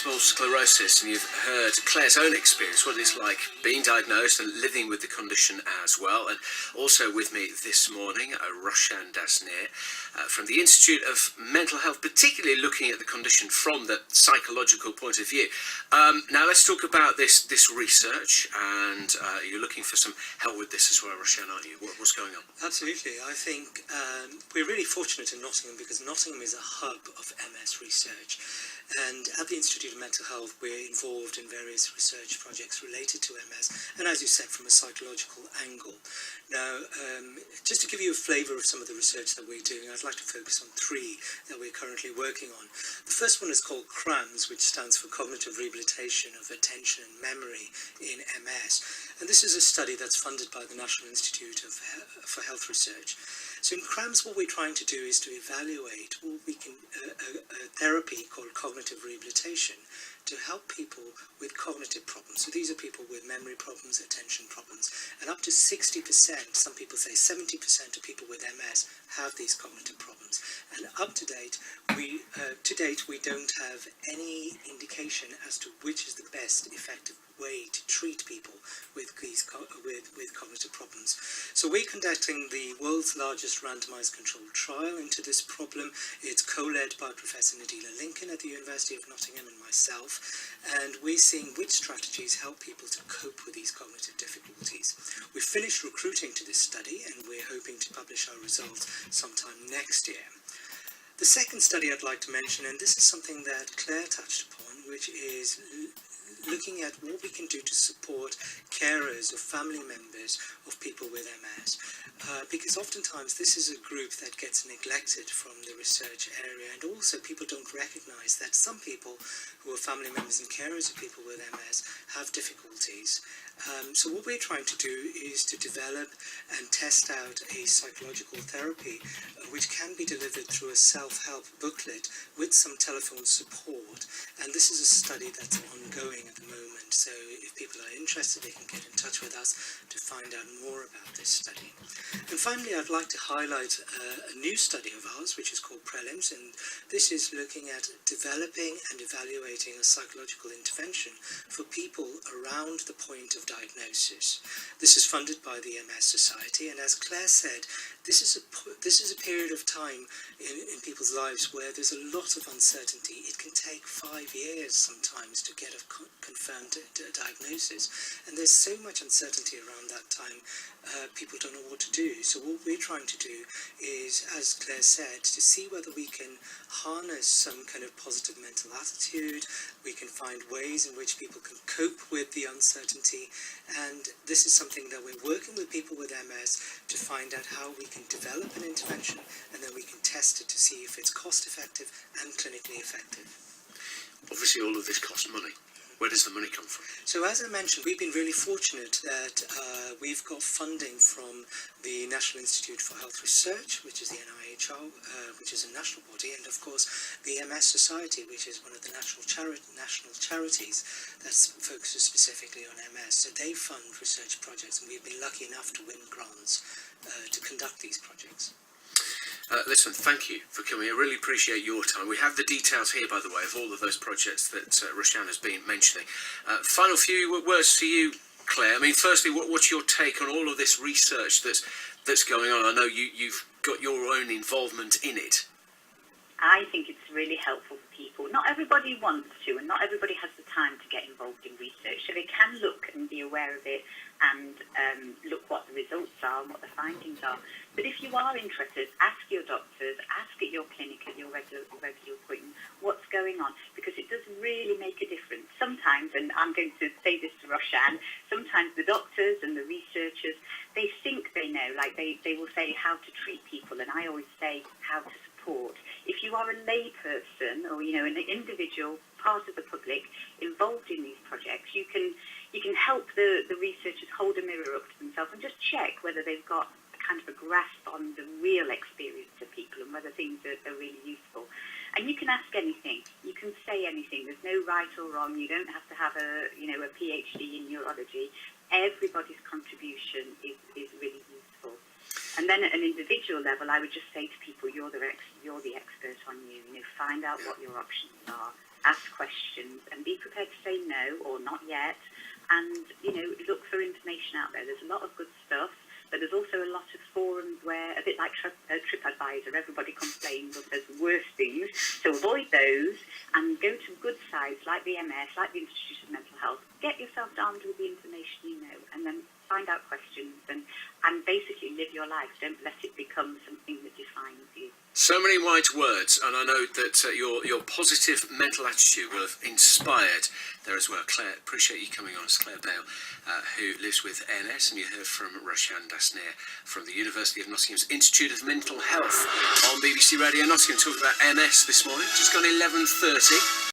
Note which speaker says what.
Speaker 1: multiple sclerosis, and you've heard Claire's own experience, what it's like being diagnosed and living with the condition as well. And also with me this morning, Roshan DasNair from the Institute of Mental Health, particularly looking at the condition from the psychological point of view. Now let's talk about this research, and you're looking for some help with this as well, Roshan, aren't you? What's going on?
Speaker 2: Absolutely. I think we're really fortunate in Nottingham because Nottingham is a hub of MS research. And at the Institute of Mental Health, we're involved in various research projects related to MS, and as you said, from a psychological angle. Now, just to give you a flavour of some of the research that we're doing, I'd like to focus on three that we're currently working on. The first one is called CRAMS, which stands for Cognitive Rehabilitation of Attention and Memory in MS. And this is a study that's funded by the National Institute for Health Research. So in CRAMS, what we're trying to do is to evaluate what we can, a therapy called cognitive rehabilitation to help people with cognitive problems. So these are people with memory problems, attention problems, and up to 60%, some people say 70% of people with MS have these cognitive problems. And to date, we don't have any indication as to which is the best effective way to treat people with these with cognitive problems. So we're conducting the world's largest randomized controlled trial into this problem. It's co-led by Professor Nadila Lincoln at the University of Nottingham and myself, and we're seeing which strategies help people to cope with these cognitive difficulties. We've finished recruiting to this study, and we're hoping to publish our results sometime next year. The second study I'd like to mention, and this is something that Claire touched upon, which is looking at what we can do to support carers or family members of people with MS. Because oftentimes this is a group that gets neglected from the research area, and also people don't recognize that some people who are family members and carers of people with MS have difficulties. So what we're trying to do is to develop and test out a psychological therapy which can be delivered through a self-help booklet with some telephone support, and this is a study that's ongoing at the moment, so if people are interested they can get in touch with us to find out more about this study. And finally, I'd like to highlight a new study of ours which is called Prelims, and this is looking at developing and evaluating a psychological intervention for people around the point of diagnosis. This is funded by the MS Society, and as Claire said, this is a period of time in people's lives where there's a lot of uncertainty. It can take 5 years sometimes to get a confirmed diagnosis, and there's so much uncertainty around that time, people don't know what to do. So what we're trying to do is, as Claire said, to see whether we can harness some kind of positive mental attitude, we can find ways in which people can cope with the uncertainty, and this is something that we're working with people with MS to find out how we can develop an intervention, and then we can test it to see if it's cost effective and clinically effective.
Speaker 1: Obviously all of this costs money. Where does the money come from?
Speaker 2: So as I mentioned, we've been really fortunate that we've got funding from the National Institute for Health Research, which is the NIHR, which is a national body, and of course the MS Society, which is one of the national charities that focuses specifically on MS. So they fund research projects, and we've been lucky enough to win grants to conduct these projects.
Speaker 1: Listen, thank you for coming. I really appreciate your time. We have the details here, by the way, of all of those projects that Roshan has been mentioning. Final few words to you, Claire. I mean, firstly, what's your take on all of this research that's going on? I know you've got your own involvement in it.
Speaker 3: I think it's really helpful for people. Not everybody wants to, and not everybody has the time to get involved in research, so they can look and be aware of it and look what the results are and what the findings are. But if you are interested, ask your doctors, ask at your clinic, at your regular appointment, what's going on, because it does really make a difference. Sometimes, and I'm going to say this to Roshan, sometimes the doctors and the researchers, they think they know, like they will say how to treat people, and I always say how to support. If you are a lay person or, an individual part of the public involved in these projects, you can help the researchers hold a mirror up to themselves and just check whether they've got kind of a grasp on the real experience of people and whether things are really useful. And you can ask anything, you can say anything, there's no right or wrong, you don't have to have a PhD in neurology. Everybody's contribution is really useful. And then at an individual level, I would just say to people, you're the expert on you. Find out what your options are ask questions, and be prepared to say no or not yet. And, look for information out there. There's a lot of good stuff, but there's also a lot of forums where, a bit like TripAdvisor, everybody complains or says worse things. So avoid those and go to good sites like the MS, like the Institute of Mental Health. Get yourself armed with the information you know, and then find out questions and basically live your life. Don't let it become something that defines you.
Speaker 1: So many wise words, and I know that your positive mental attitude will have inspired there as well. Claire, appreciate you coming on. It's Claire Bale, who lives with MS, and you heard from Roshan, DasNair from the University of Nottingham's Institute of Mental Health on BBC Radio Nottingham, talking about MS this morning. Just gone 11:30.